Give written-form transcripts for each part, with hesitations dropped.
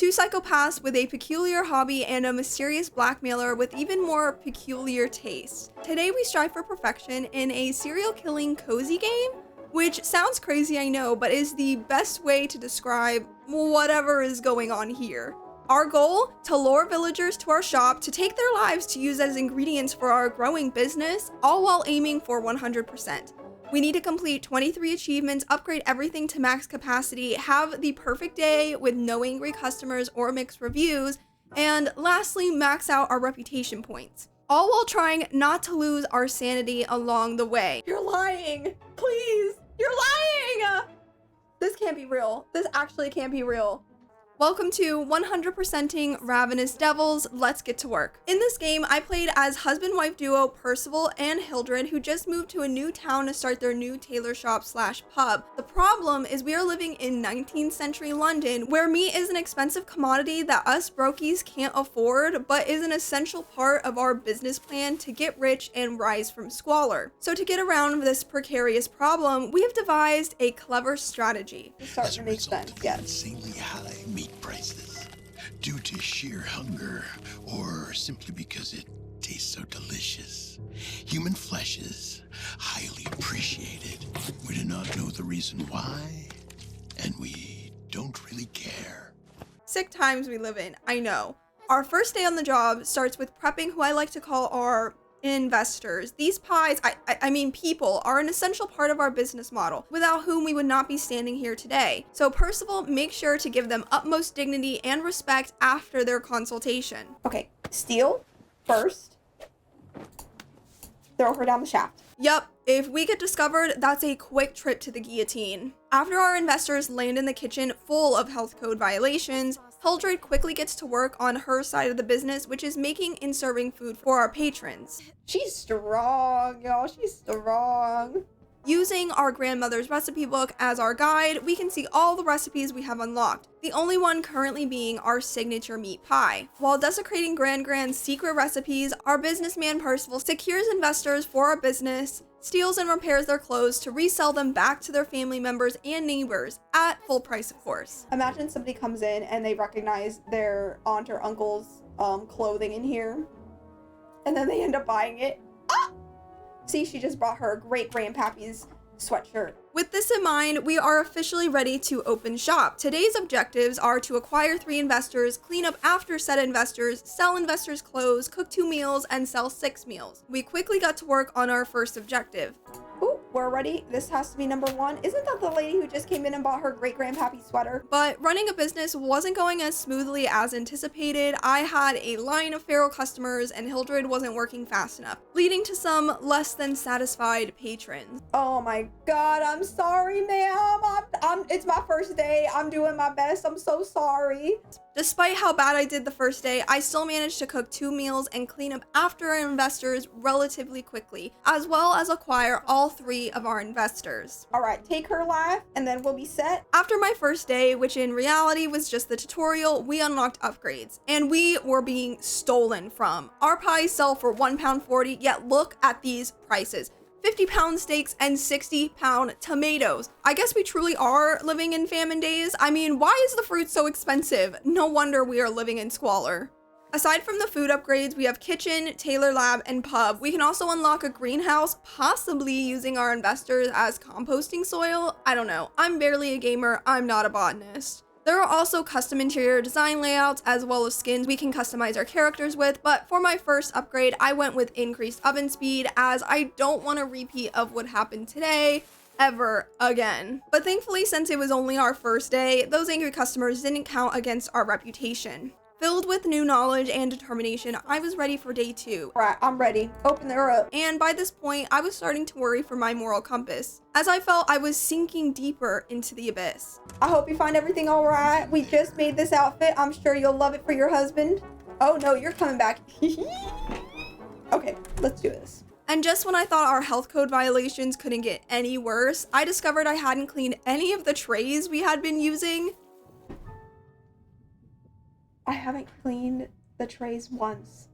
Two psychopaths with a peculiar hobby and a mysterious blackmailer with even more peculiar taste. Today we strive for perfection in a serial killing cozy game, which sounds crazy, I know, but is the best way to describe whatever is going on here. Our goal? To lure villagers to our shop to take their lives to use as ingredients for our growing business, all while aiming for 100%. We need to complete 23 achievements, upgrade everything to max capacity, have the perfect day with no angry customers or mixed reviews, and lastly, max out our reputation points. All while trying not to lose our sanity along the way. You're lying! Please! You're lying! This can't be real. This actually can't be real. Welcome to 100%ing Ravenous Devils. Let's get to work. In this game, I played as husband-wife duo Percival and Hildred, who just moved to a new town to start their new tailor shop / pub. The problem is we are living in 19th century London, where meat is an expensive commodity that us brokies can't afford, but is an essential part of our business plan to get rich and rise from squalor. So to get around this precarious problem, we have devised a clever strategy. It's starting to make sense, yes. Insanely high meat prices due to sheer hunger or simply because it tastes so delicious. Human flesh is highly appreciated. We do not know the reason why, and we don't really care. Sick times we live in, I know. Our first day on the job starts with prepping who I like to call our investors. These pies, I mean people, are an essential part of our business model, without whom we would not be standing here today. So Percival, make sure to give them utmost dignity and respect after their consultation. Okay, steal first. Throw her down the shaft. Yup, if we get discovered, that's a quick trip to the guillotine. After our investors land in the kitchen full of health code violations, Hildred quickly gets to work on her side of the business, which is making and serving food for our patrons. She's strong, y'all. She's strong. Using our grandmother's recipe book as our guide, we can see all the recipes we have unlocked, the only one currently being our signature meat pie. While desecrating Grand's secret recipes, our businessman Percival secures investors for our business, steals and repairs their clothes to resell them back to their family members and neighbors, at full price, of course. Imagine somebody comes in and they recognize their aunt or uncle's clothing in here, and then they end up buying it. Ah! See, she just brought her great-grandpappy's sweatshirt. With this in mind, we are officially ready to open shop. Today's objectives are to acquire 3 investors, clean up after said investors, sell investors' clothes, cook 2 meals, and sell 6 meals. We quickly got to work on our first objective. Ooh, we're ready. This has to be number 1. Isn't that the lady who just came in and bought her great-grandpappy sweater? But running a business wasn't going as smoothly as anticipated. I had a line of feral customers and Hildred wasn't working fast enough, leading to some less than satisfied patrons. Oh my god, I'm sorry, ma'am. It's my first day. I'm doing my best. I'm so sorry. Despite how bad I did the first day, I still managed to cook 2 meals and clean up after our investors relatively quickly, as well as acquire all 3 of our investors. All right, take her life and then we'll be set. After my first day, which in reality was just the tutorial, we unlocked upgrades, and we were being stolen from. Our pies sell for £1.40, yet look at these prices. 50-pound steaks and 60-pound tomatoes. I guess we truly are living in famine days. I mean, why is the fruit so expensive? No wonder we are living in squalor. Aside from the food upgrades, we have kitchen, tailor lab, and pub. We can also unlock a greenhouse, possibly using our investors as composting soil. I don't know. I'm barely a gamer. I'm not a botanist. There are also custom interior design layouts as well as skins we can customize our characters with, but for my first upgrade, I went with increased oven speed as I don't want a repeat of what happened today ever again. But thankfully, since it was only our first day, those angry customers didn't count against our reputation. Filled with new knowledge and determination, I was ready for day 2. All right, I'm ready. Open her up. And by this point, I was starting to worry for my moral compass, as I felt I was sinking deeper into the abyss. I hope you find everything all right. We just made this outfit. I'm sure you'll love it for your husband. Oh no, you're coming back. Okay, let's do this. And just when I thought our health code violations couldn't get any worse, I discovered I hadn't cleaned any of the trays we had been using. I haven't cleaned the trays once.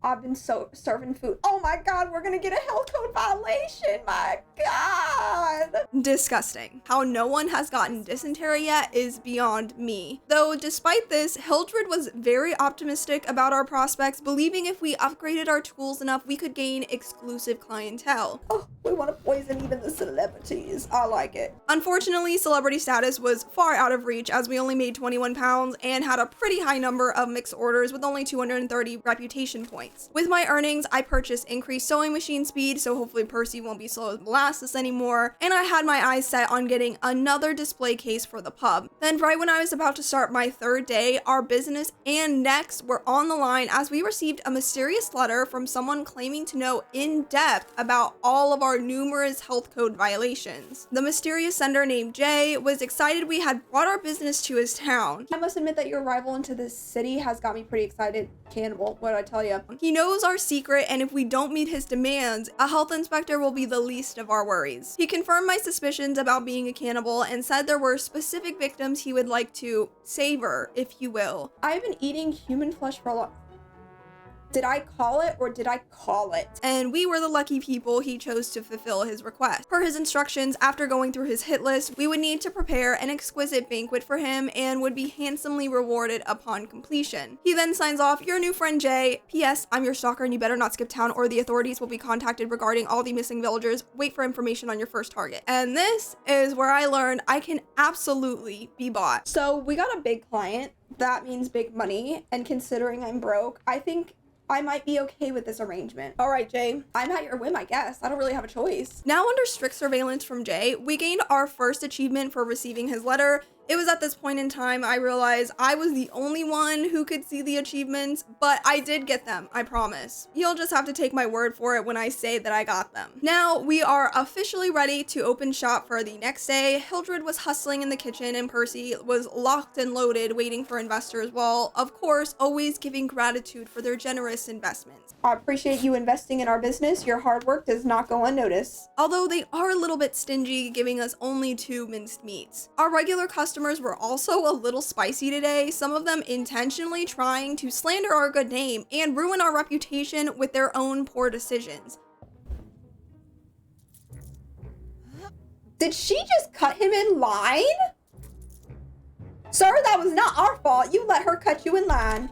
I've been so serving food. Oh my God, we're gonna get a health code violation. My God. Disgusting. How no one has gotten dysentery yet is beyond me. Though despite this, Hildred was very optimistic about our prospects, believing if we upgraded our tools enough, we could gain exclusive clientele. Oh, we want to poison even the celebrities. I like it. Unfortunately, celebrity status was far out of reach as we only made 21 pounds and had a pretty high number of mixed orders with only 230 reputation points. With my earnings, I purchased increased sewing machine speed, so hopefully Percy won't be slow as molasses anymore, and I had my eyes set on getting another display case for the pub. Then right when I was about to start my third day, our business and next were on the line as we received a mysterious letter from someone claiming to know in depth about all of our numerous health code violations. The mysterious sender named Jay was excited we had brought our business to his town. I must admit that your arrival into this city has got me pretty excited. Cannibal, what did I tell you? He knows our secret, and if we don't meet his demands, a health inspector will be the least of our worries. He confirmed my suspicions about being a cannibal and said there were specific victims he would like to savor, if you will. I've been eating human flesh for a long. Did I call it or did I call it? And we were the lucky people he chose to fulfill his request. Per his instructions, after going through his hit list, we would need to prepare an exquisite banquet for him and would be handsomely rewarded upon completion. He then signs off, "Your new friend Jay. P.S. I'm your stalker and you better not skip town or the authorities will be contacted regarding all the missing villagers. Wait for information on your first target." And this is where I learned I can absolutely be bought. So we got a big client. That means big money. And considering I'm broke, I think I might be okay with this arrangement. All right, Jay, I'm at your whim, I guess. I don't really have a choice. Now under strict surveillance from Jay, we gained our first achievement for receiving his letter. It was at this point in time I realized I was the only one who could see the achievements, but I did get them, I promise. You'll just have to take my word for it when I say that I got them. Now we are officially ready to open shop for the next day. Hildred was hustling in the kitchen and Percy was locked and loaded waiting for investors while, of course, always giving gratitude for their generous investments. I appreciate you investing in our business. Your hard work does not go unnoticed. Although they are a little bit stingy, giving us only 2 minced meats. Our regular customers were also a little spicy today, some of them intentionally trying to slander our good name and ruin our reputation with their own poor decisions. Did she just cut him in line? Sir, that was not our fault. You let her cut you in line.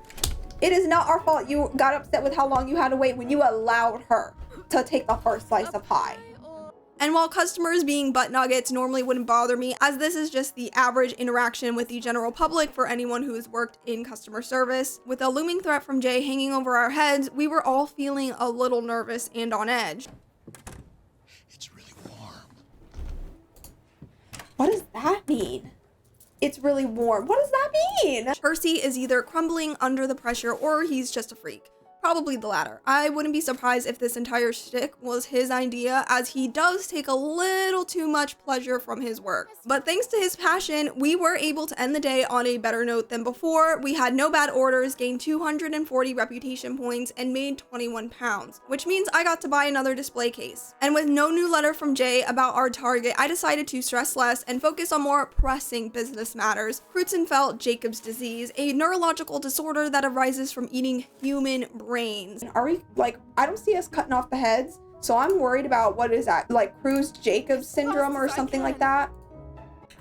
It is not our fault you got upset with how long you had to wait when you allowed her to take the first slice of pie. And while customers being butt nuggets normally wouldn't bother me, as this is just the average interaction with the general public for anyone who has worked in customer service, with a looming threat from Jay hanging over our heads, we were all feeling a little nervous and on edge. It's really warm. What does that mean? It's really warm. What does that mean? Percy is either crumbling under the pressure or he's just a freak. Probably the latter. I wouldn't be surprised if this entire shtick was his idea, as he does take a little too much pleasure from his work. But thanks to his passion, we were able to end the day on a better note than before. We had no bad orders, gained 240 reputation points, and made 21 pounds, which means I got to buy another display case. And with no new letter from Jay about our target, I decided to stress less and focus on more pressing business matters. Creutzfeldt Jacobs disease, a neurological disorder that arises from eating human brains. Are we, like, I don't see us cutting off the heads, so I'm worried about, what is that, like Creutzfeldt-Jacobs syndrome or something like that?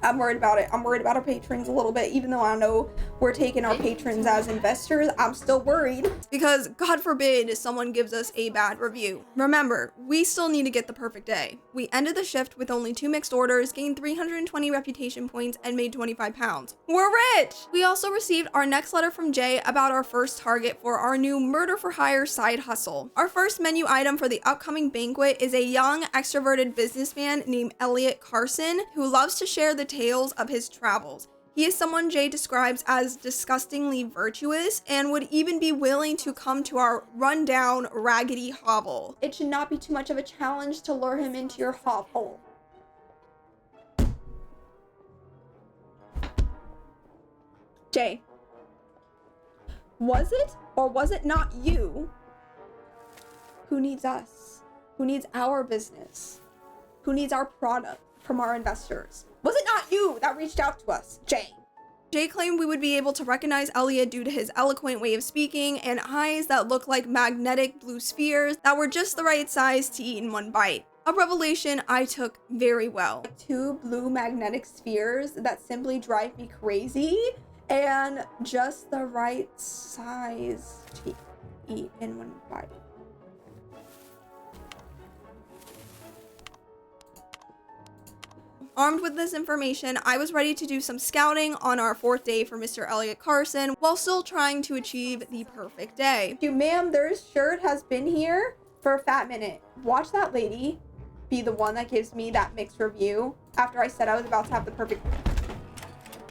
I'm worried about it. I'm worried about our patrons a little bit, even though I know we're taking our patrons as investors. I'm still worried because God forbid someone gives us a bad review. Remember, we still need to get the perfect day. We ended the shift with only 2 mixed orders, gained 320 reputation points, and made 25 pounds. We're rich! We also received our next letter from Jay about our first target for our new murder for hire side hustle. Our first menu item for the upcoming banquet is a young, extroverted businessman named Elliot Carson who loves to share the tales of his travels. He is someone Jay describes as disgustingly virtuous and would even be willing to come to our rundown, raggedy hovel. It should not be too much of a challenge to lure him into your hovel. Jay, was it or was it not you who needs us? Who needs our business? Who needs our product from our investors? Was it not you that reached out to us, Jay? Jay claimed we would be able to recognize Elliot due to his eloquent way of speaking and eyes that looked like magnetic blue spheres that were just the right size to eat in one bite. A revelation I took very well. 2 blue magnetic spheres that simply drive me crazy, and just the right size to eat in one bite. Armed with this information, I was ready to do some scouting on our 4th day for Mr. Elliot Carson while still trying to achieve the perfect day. Ma'am, their shirt has been here for a fat minute. Watch that lady be the one that gives me that mixed review after I said I was about to have the perfect.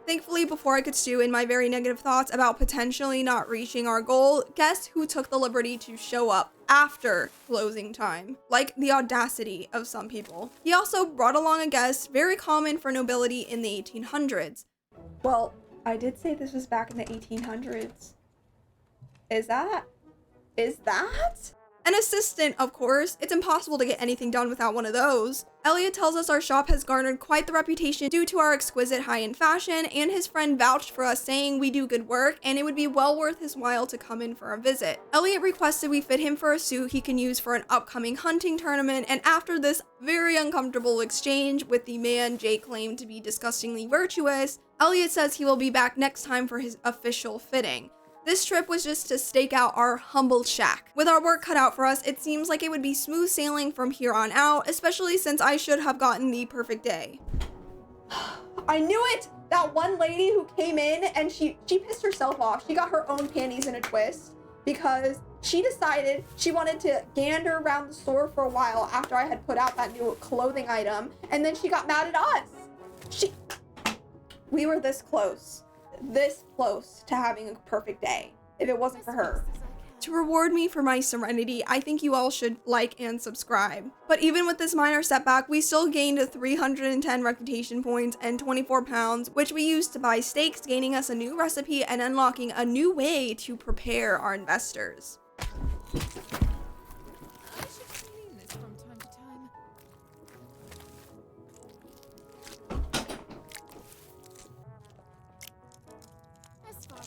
Thankfully, before I could stew in my very negative thoughts about potentially not reaching our goal, guess who took the liberty to show up after closing time? Like the audacity of some people. He also brought along a guest very common for nobility in the 1800s. Well, I did say this was back in the 1800s. Is that? An assistant, of course. It's impossible to get anything done without one of those. Elliot tells us our shop has garnered quite the reputation due to our exquisite high-end fashion, and his friend vouched for us saying we do good work and it would be well worth his while to come in for a visit. Elliot requested we fit him for a suit he can use for an upcoming hunting tournament, and after this very uncomfortable exchange with the man Jay claimed to be disgustingly virtuous, Elliot says he will be back next time for his official fitting. This trip was just to stake out our humble shack. With our work cut out for us, it seems like it would be smooth sailing from here on out, especially since I should have gotten the perfect day. I knew it! That one lady who came in and she pissed herself off. She got her own panties in a twist because she decided she wanted to gander around the store for a while after I had put out that new clothing item, and then she got mad at us. We were this close to having a perfect day if it wasn't for her. To reward me for my serenity, I think you all should like and subscribe. But even with this minor setback, we still gained 310 reputation points and 24 pounds, which we used to buy steaks, gaining us a new recipe and unlocking a new way to prepare our investors.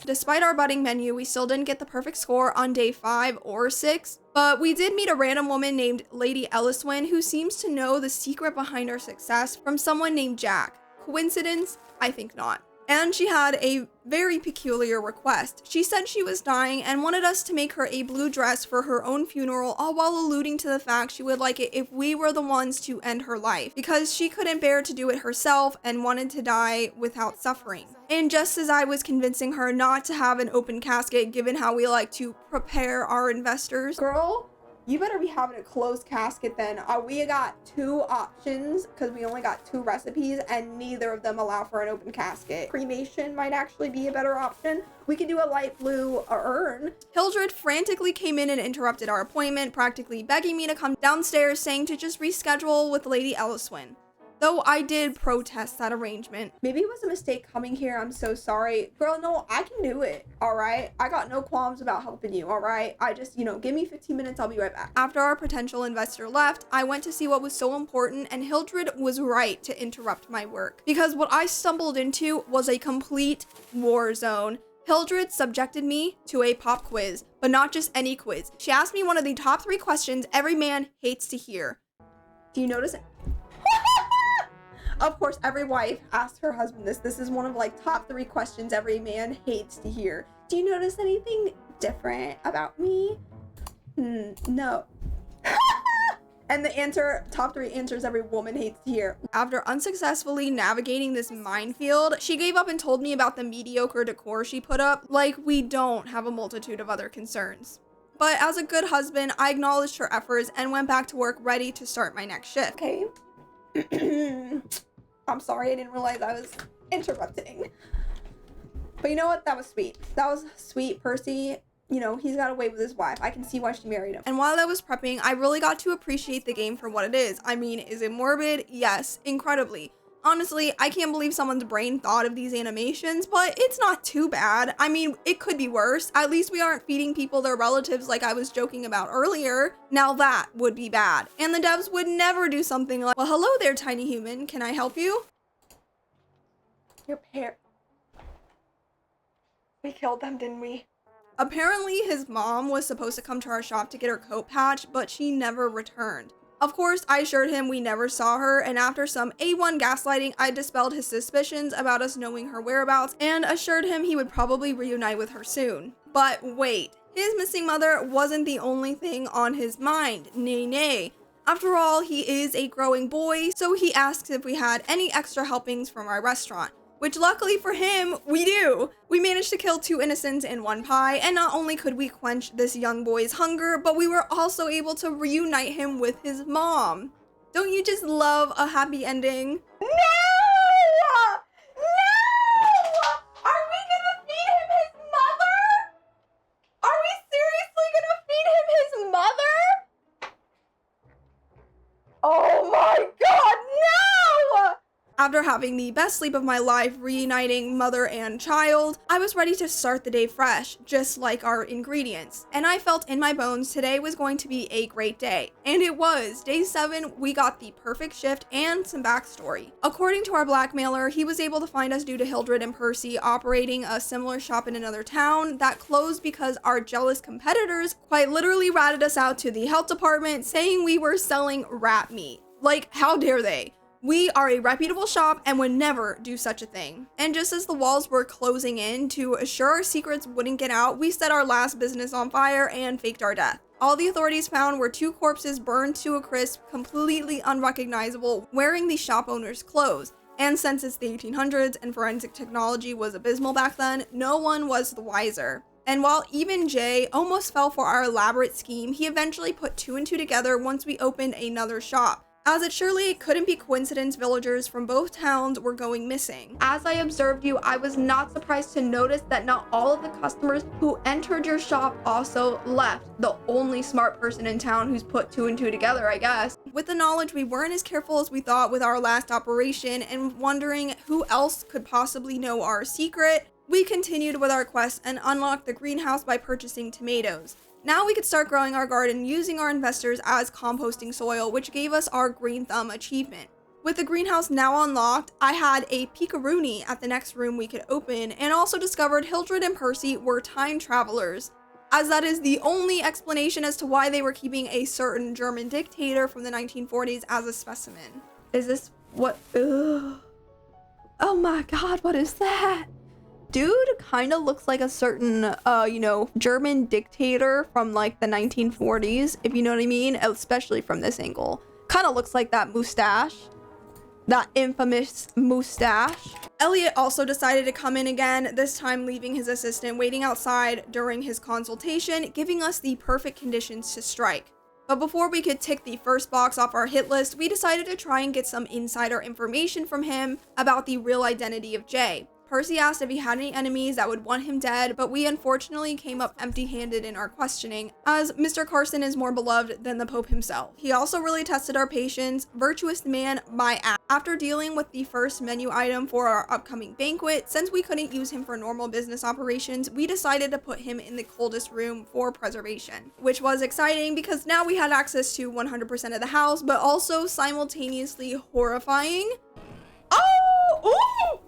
Despite our budding menu, we still didn't get the perfect score on day 5 or 6, but we did meet a random woman named Lady Elliswin who seems to know the secret behind our success from someone named Jack. Coincidence? I think not. And she had a very peculiar request. She said she was dying and wanted us to make her a blue dress for her own funeral, all while alluding to the fact she would like it if we were the ones to end her life, because she couldn't bear to do it herself and wanted to die without suffering. And just as I was convincing her not to have an open casket, given how we like to prepare our investors, girl, you better be having a closed casket then. We got 2 options because we only got 2 recipes and neither of them allow for an open casket. Cremation might actually be a better option. We could do a light blue urn. Hildred frantically came in and interrupted our appointment, practically begging me to come downstairs, saying to just reschedule with Lady Elliswin. Though I did protest that arrangement. Maybe it was a mistake coming here. I'm so sorry. Girl, no, I can do it. All right. I got no qualms about helping you. All right. I just, give me 15 minutes. I'll be right back. After our potential investor left, I went to see what was so important, and Hildred was right to interrupt my work because what I stumbled into was a complete war zone. Hildred subjected me to a pop quiz, but not just any quiz. She asked me one of the top 3 questions every man hates to hear. Do you notice it? Of course, every wife asks her husband this. This is one of top 3 questions every man hates to hear. Do you notice anything different about me? No. And the answer, top 3 answers every woman hates to hear. After unsuccessfully navigating this minefield, she gave up and told me about the mediocre decor she put up, like we don't have a multitude of other concerns. But as a good husband, I acknowledged her efforts and went back to work ready to start my next shift. Okay. I'm sorry, I didn't realize I was interrupting. But you know what? That was sweet. That was sweet, Percy. He's got away with his wife. I can see why she married him. And while I was prepping, I really got to appreciate the game for what it is. I mean, is it morbid? Yes, incredibly. Honestly, I can't believe someone's brain thought of these animations, but it's not too bad. I mean, it could be worse. At least we aren't feeding people their relatives like I was joking about earlier. Now that would be bad. And the devs would never do something like, well, hello there, tiny human. Can I help you? Your parents. We killed them, didn't we? Apparently, his mom was supposed to come to our shop to get her coat patch, but she never returned. Of course, I assured him we never saw her, and after some A1 gaslighting, I dispelled his suspicions about us knowing her whereabouts and assured him he would probably reunite with her soon. But wait, his missing mother wasn't the only thing on his mind. Nay. After all, he is a growing boy, so he asks if we had any extra helpings from our restaurant. Which luckily for him, we do. We managed to kill 2 innocents in 1 pie, and not only could we quench this young boy's hunger, but we were also able to reunite him with his mom. Don't you just love a happy ending? No! No! Are we gonna feed him his mother? Are we seriously gonna feed him his mother? Oh my god, no! After having the best sleep of my life, reuniting mother and child, I was ready to start the day fresh, just like our ingredients. And I felt in my bones today was going to be a great day. And it was. Day 7, we got the perfect shift and some backstory. According to our blackmailer, he was able to find us due to Hildred and Percy operating a similar shop in another town that closed because our jealous competitors quite literally ratted us out to the health department saying we were selling rat meat. Like, how dare they? We are a reputable shop and would never do such a thing. And just as the walls were closing in to assure our secrets wouldn't get out, we set our last business on fire and faked our death. All the authorities found were 2 corpses burned to a crisp, completely unrecognizable, wearing the shop owner's clothes. And since it's the 1800s and forensic technology was abysmal back then, no one was the wiser. And while even Jay almost fell for our elaborate scheme, he eventually put 2 and 2 together once we opened another shop. As it surely couldn't be coincidence, villagers from both towns were going missing. As I observed you, I was not surprised to notice that not all of the customers who entered your shop also left. The only smart person in town who's put 2 and 2 together, I guess. With the knowledge we weren't as careful as we thought with our last operation and wondering who else could possibly know our secret, we continued with our quest and unlocked the greenhouse by purchasing tomatoes. Now we could start growing our garden using our investors as composting soil, which gave us our Green Thumb achievement. With the greenhouse now unlocked, I had a peekaroonie at the next room we could open and also discovered Hildred and Percy were time travelers, as that is the only explanation as to why they were keeping a certain German dictator from the 1940s as a specimen. Is this what? Ugh. Oh my god, what is that? Dude kind of looks like a certain, German dictator from like the 1940s, if you know what I mean, especially from this angle. Kind of looks like that mustache, that infamous mustache. Elliot also decided to come in again, this time leaving his assistant waiting outside during his consultation, giving us the perfect conditions to strike. But before we could tick the first box off our hit list, we decided to try and get some insider information from him about the real identity of Jay. Percy asked if he had any enemies that would want him dead, but we unfortunately came up empty-handed in our questioning, as Mr. Carson is more beloved than the Pope himself. He also really tested our patience. Virtuous man, my ass. After dealing with the first menu item for our upcoming banquet, since we couldn't use him for normal business operations, we decided to put him in the coldest room for preservation, which was exciting because now we had access to 100% of the house, but also simultaneously horrifying. Oh! Ooh!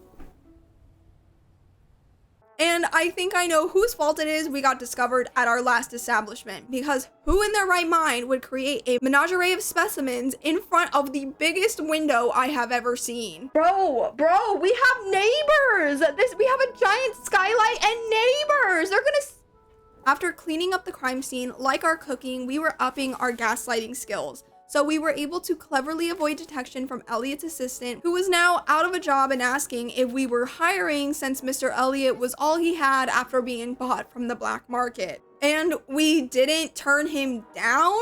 And I think I know whose fault it is we got discovered at our last establishment, because who in their right mind would create a menagerie of specimens in front of the biggest window I have ever seen? Bro, we have neighbors! We have a giant skylight and neighbors! They're gonna... After cleaning up the crime scene, like our cooking, we were upping our gaslighting skills. So we were able to cleverly avoid detection from Elliot's assistant, who was now out of a job and asking if we were hiring since Mr. Elliot was all he had after being bought from the black market. And we didn't turn him down?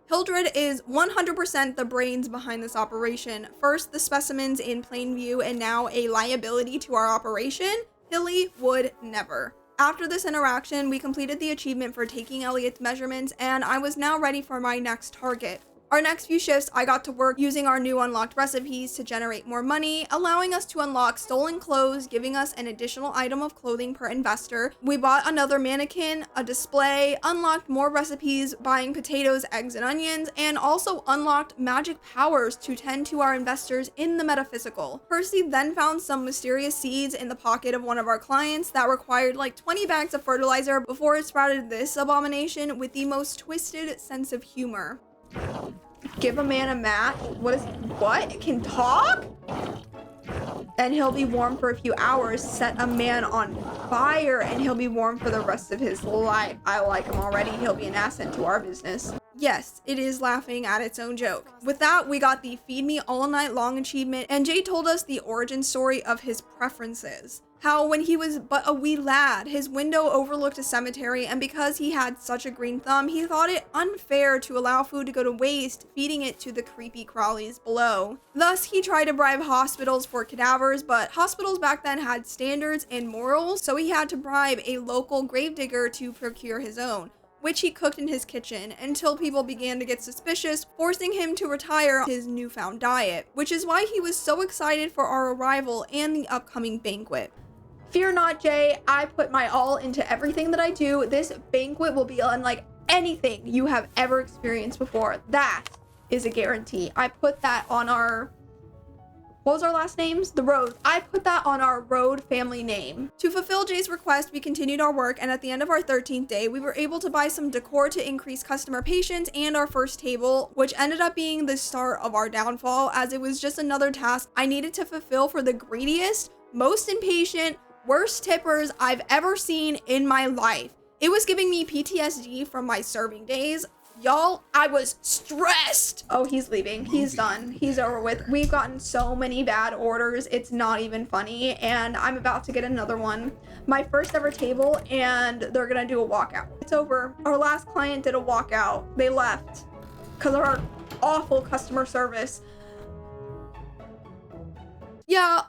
Hildred is 100% the brains behind this operation. First, the specimens in plain view and now a liability to our operation? Hilly would never. After this interaction, we completed the achievement for taking Elliot's measurements and I was now ready for my next target. Our next few shifts, I got to work using our new unlocked recipes to generate more money, allowing us to unlock stolen clothes, giving us an additional item of clothing per investor. We bought another mannequin, a display, unlocked more recipes, buying potatoes, eggs, and onions, and also unlocked magic powers to tend to our investors in the metaphysical. Percy then found some mysterious seeds in the pocket of one of our clients that required like 20 bags of fertilizer before it sprouted this abomination with the most twisted sense of humor. Give a man a mat. What? It can talk? And he'll be warm for a few hours. Set a man on fire and he'll be warm for the rest of his life. I like him already. He'll be an asset to our business. Yes, it is laughing at its own joke. With that, we got the Feed Me All Night Long achievement, and Jay told us the origin story of his preferences. How when he was but a wee lad, his window overlooked a cemetery, and because he had such a green thumb, he thought it unfair to allow food to go to waste, feeding it to the creepy crawlies below. Thus, he tried to bribe hospitals for cadavers, but hospitals back then had standards and morals, so he had to bribe a local gravedigger to procure his own, which he cooked in his kitchen until people began to get suspicious, forcing him to retire his newfound diet, which is why he was so excited for our arrival and the upcoming banquet. Fear not, Jay, I put my all into everything that I do. This banquet will be unlike anything you have ever experienced before. That is a guarantee. I put that on our... What was our last names? The Rhodes. I put that on our Rhode family name. To fulfill Jay's request, we continued our work, and at the end of our 13th day, we were able to buy some decor to increase customer patience and our first table, which ended up being the start of our downfall, as it was just another task I needed to fulfill for the greediest, most impatient, worst tippers I've ever seen in my life. It was giving me PTSD from my serving days. Y'all, I was stressed. Oh, he's leaving. He's done. He's over with. We've gotten so many bad orders. It's not even funny. And I'm about to get another one. My first ever table, and they're gonna do a walkout. It's over. Our last client did a walkout. They left because of our awful customer service. Yeah,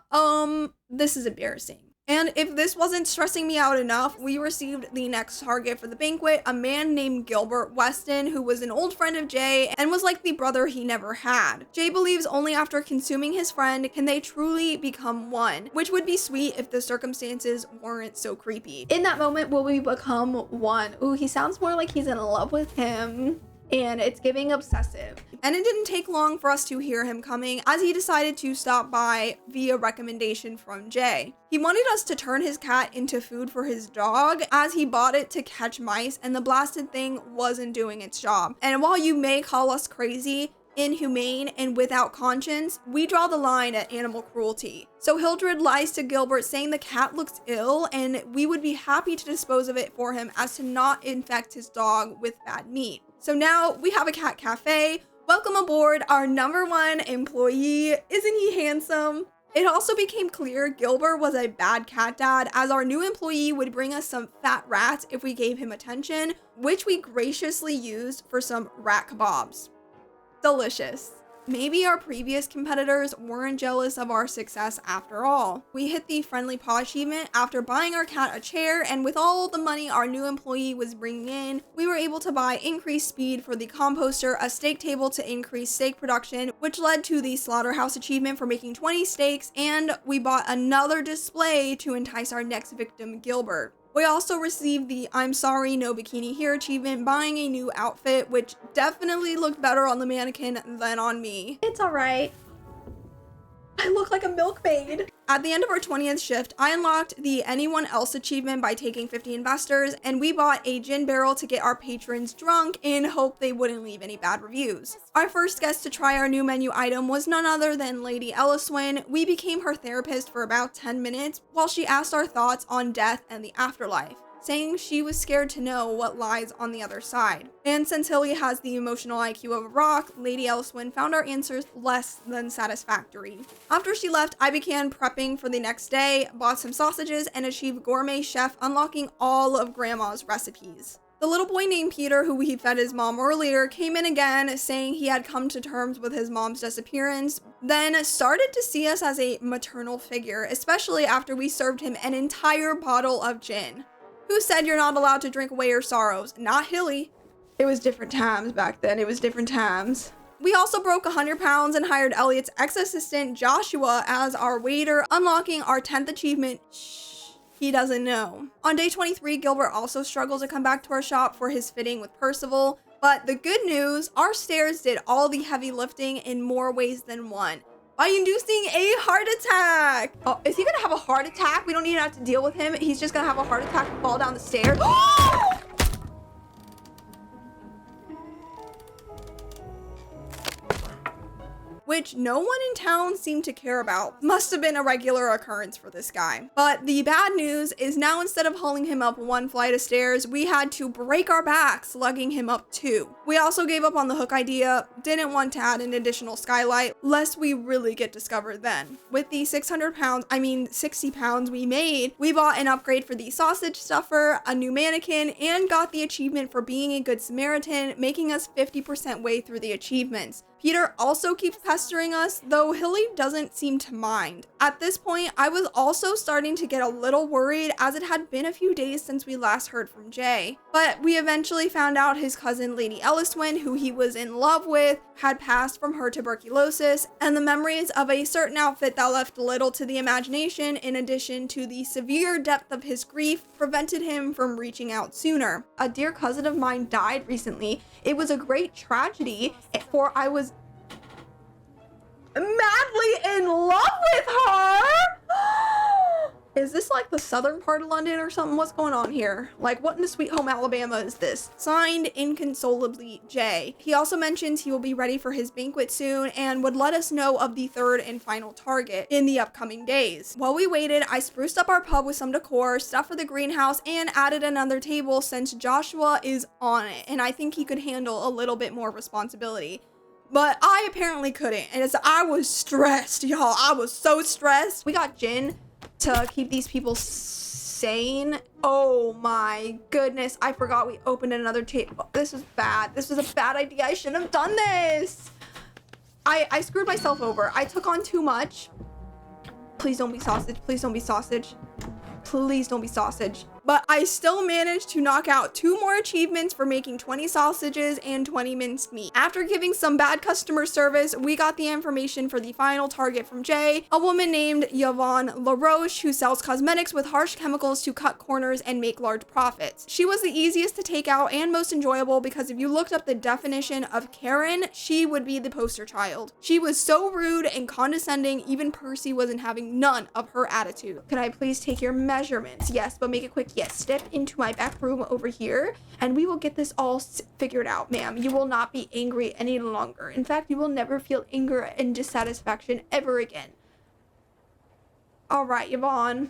this is embarrassing. And if this wasn't stressing me out enough, we received the next target for the banquet, a man named Gilbert Weston, who was an old friend of Jay and was like the brother he never had. Jay believes only after consuming his friend can they truly become one, which would be sweet if the circumstances weren't so creepy. In that moment, will we become one? Ooh, he sounds more like he's in love with him. And it's giving obsessive. And it didn't take long for us to hear him coming, as he decided to stop by via recommendation from Jay. He wanted us to turn his cat into food for his dog, as he bought it to catch mice, and the blasted thing wasn't doing its job. And while you may call us crazy, inhumane, and without conscience, we draw the line at animal cruelty. So Hildred lies to Gilbert saying the cat looks ill and we would be happy to dispose of it for him as to not infect his dog with bad meat. So now we have a cat cafe. Welcome aboard our #1 employee. Isn't he handsome? It also became clear Gilbert was a bad cat dad, as our new employee would bring us some fat rats if we gave him attention, which we graciously used for some rat kebabs. Delicious. Maybe our previous competitors weren't jealous of our success after all. We hit the friendly paw achievement after buying our cat a chair, and with all the money our new employee was bringing in, we were able to buy increased speed for the composter, a steak table to increase steak production, which led to the slaughterhouse achievement for making 20 steaks, and we bought another display to entice our next victim, Gilbert. We also received the I'm sorry, no bikini here achievement, buying a new outfit, which definitely looked better on the mannequin than on me. It's alright. I look like a milkmaid. At the end of our 20th shift, I unlocked the anyone else achievement by taking 50 investors, and we bought a gin barrel to get our patrons drunk in hope they wouldn't leave any bad reviews. Our first guest to try our new menu item was none other than Lady Elliswin. We became her therapist for about 10 minutes while she asked our thoughts on death and the afterlife, saying she was scared to know what lies on the other side. And since Hilly has the emotional IQ of a rock, Lady Elliswin found our answers less than satisfactory. After she left, I began prepping for the next day, bought some sausages, and achieved gourmet chef, unlocking all of Grandma's recipes. The little boy named Peter, who he fed his mom earlier, came in again saying he had come to terms with his mom's disappearance, then started to see us as a maternal figure, especially after we served him an entire bottle of gin. Who said you're not allowed to drink away your sorrows? Not Hilly. It was different times back then. It was different times. We also broke 100 pounds and hired Elliot's ex-assistant Joshua as our waiter, unlocking our 10th achievement. Shh, he doesn't know. On day 23, Gilbert also struggled to come back to our shop for his fitting with Percival, but the good news, our stairs did all the heavy lifting in more ways than one, by inducing a heart attack. Oh, is he gonna have a heart attack? We don't even have to deal with him. He's just gonna have a heart attack and fall down the stairs. Which no one in town seemed to care about. Must have been a regular occurrence for this guy. But the bad news is now instead of hauling him up one flight of stairs, we had to break our backs lugging him up 2. We also gave up on the hook idea, didn't want to add an additional skylight, lest we really get discovered then. With the 60 pounds we made, we bought an upgrade for the sausage stuffer, a new mannequin, and got the achievement for being a good Samaritan, making us 50% way through the achievements. Peter also keeps pestering us, though Hilly doesn't seem to mind. At this point, I was also starting to get a little worried as it had been a few days since we last heard from Jay. But we eventually found out his cousin Lady Elliswyn, who he was in love with, had passed from her tuberculosis, and the memories of a certain outfit that left little to the imagination, in addition to the severe depth of his grief, prevented him from reaching out sooner. A dear cousin of mine died recently. It was a great tragedy, for I was madly in love with her. Is this like the southern part of London or something? What's going on here? Like, what in the sweet home Alabama is this? Signed, inconsolably, Jay. He also mentions he will be ready for his banquet soon and would let us know of the 3rd and final target in the upcoming days. While we waited, I spruced up our pub with some decor, stuff for the greenhouse, and added another table since Joshua is on it, and I think he could handle a little bit more responsibility. But I apparently couldn't, and I was stressed, y'all. I was so stressed. We got gin to keep these people sane. Oh my goodness, I forgot we opened another table. This was bad. This was a bad idea. I shouldn't have done this. I screwed myself over. I took on too much. Please don't be sausage. Please don't be sausage. Please don't be sausage. But I still managed to knock out 2 more achievements for making 20 sausages and 20 minced meat. After giving some bad customer service, we got the information for the final target from Jay, a woman named Yvonne LaRoche who sells cosmetics with harsh chemicals to cut corners and make large profits. She was the easiest to take out and most enjoyable because if you looked up the definition of Karen, she would be the poster child. She was so rude and condescending, even Percy wasn't having none of her attitude. Can I please take your measurements? Yes, but make it quick. Yes, step into my back room over here and we will get this all figured out, ma'am. You will not be angry any longer. In fact, you will never feel anger and dissatisfaction ever again. All right, Yvonne.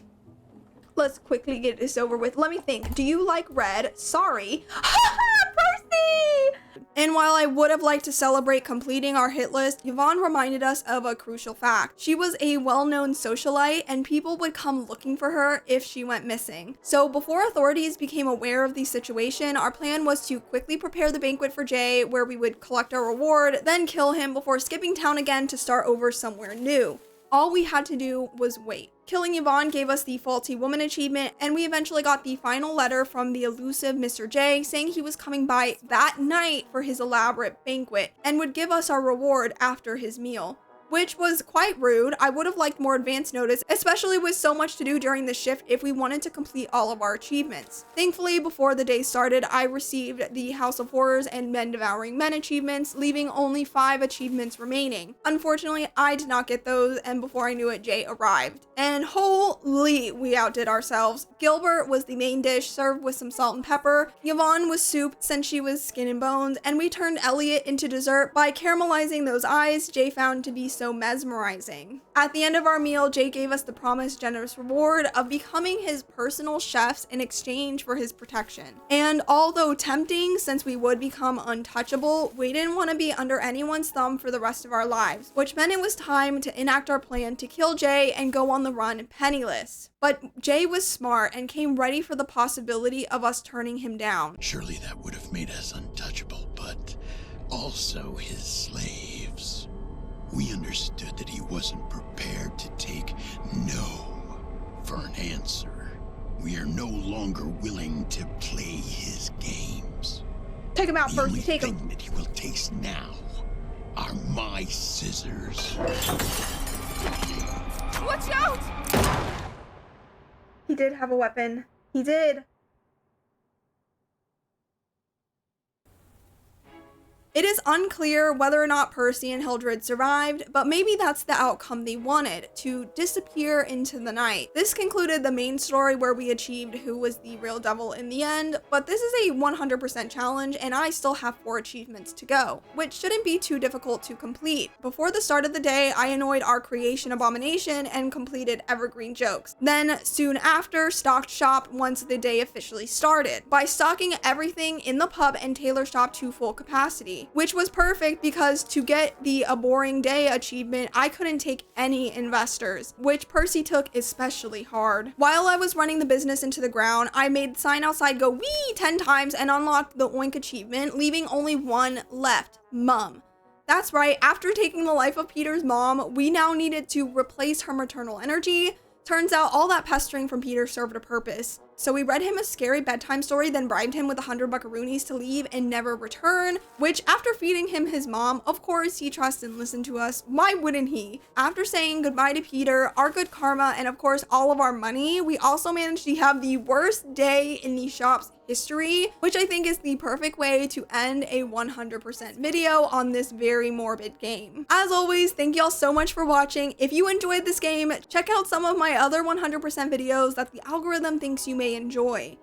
Let's quickly get this over with. Let me think. Do you like red? Sorry. Percy! And while I would have liked to celebrate completing our hit list, Yvonne reminded us of a crucial fact. She was a well-known socialite and people would come looking for her if she went missing. So before authorities became aware of the situation, our plan was to quickly prepare the banquet for Jay, where we would collect our reward, then kill him before skipping town again to start over somewhere new. All we had to do was wait. Killing Yvonne gave us the faulty woman achievement, and we eventually got the final letter from the elusive Mr. J saying he was coming by that night for his elaborate banquet and would give us our reward after his meal. Which was quite rude. I would have liked more advance notice, especially with so much to do during the shift if we wanted to complete all of our achievements. Thankfully, before the day started, I received the House of Horrors and Men Devouring Men achievements, leaving only 5 achievements remaining. Unfortunately, I did not get those, and before I knew it, Jay arrived. And holy, we outdid ourselves. Gilbert was the main dish, served with some salt and pepper. Yvonne was soup, since she was skin and bones, and we turned Elliot into dessert by caramelizing those eyes Jay found to be so mesmerizing. At the end of our meal, Jay gave us the promised generous reward of becoming his personal chefs in exchange for his protection. And although tempting, since we would become untouchable, we didn't want to be under anyone's thumb for the rest of our lives, which meant it was time to enact our plan to kill Jay and go on the run penniless. But Jay was smart and came ready for the possibility of us turning him down. Surely that would have made us untouchable, but also his slaves. We understood that he wasn't prepared to take no for an answer. We are no longer willing to play his games. Take him out first. Take him. The only thing that he will taste now are my scissors. Watch out! He did have a weapon. He did. It is unclear whether or not Percy and Hildred survived, but maybe that's the outcome they wanted, to disappear into the night. This concluded the main story where we achieved who was the real devil in the end, but this is a 100% challenge and I still have 4 achievements to go, which shouldn't be too difficult to complete. Before the start of the day, I annoyed our creation abomination and completed evergreen jokes. Then soon after, stocked shop once the day officially started, by stocking everything in the pub and tailor shop to full capacity. Which was perfect because to get the A Boring Day achievement, I couldn't take any investors, which Percy took especially hard. While I was running the business into the ground, I made the sign outside go wee 10 times and unlocked the Oink achievement, leaving only one left, Mum. That's right, after taking the life of Peter's mom, we now needed to replace her maternal energy. Turns out all that pestering from Peter served a purpose. So we read him a scary bedtime story, then bribed him with 100 buckaroonies to leave and never return, which after feeding him his mom, of course he trusts and listened to us. Why wouldn't he? After saying goodbye to Peter, our good karma, and of course all of our money, we also managed to have the worst day in the shop's history, which I think is the perfect way to end a 100% video on this very morbid game. As always, thank y'all so much for watching. If you enjoyed this game, check out some of my other 100% videos that the algorithm thinks you may enjoy.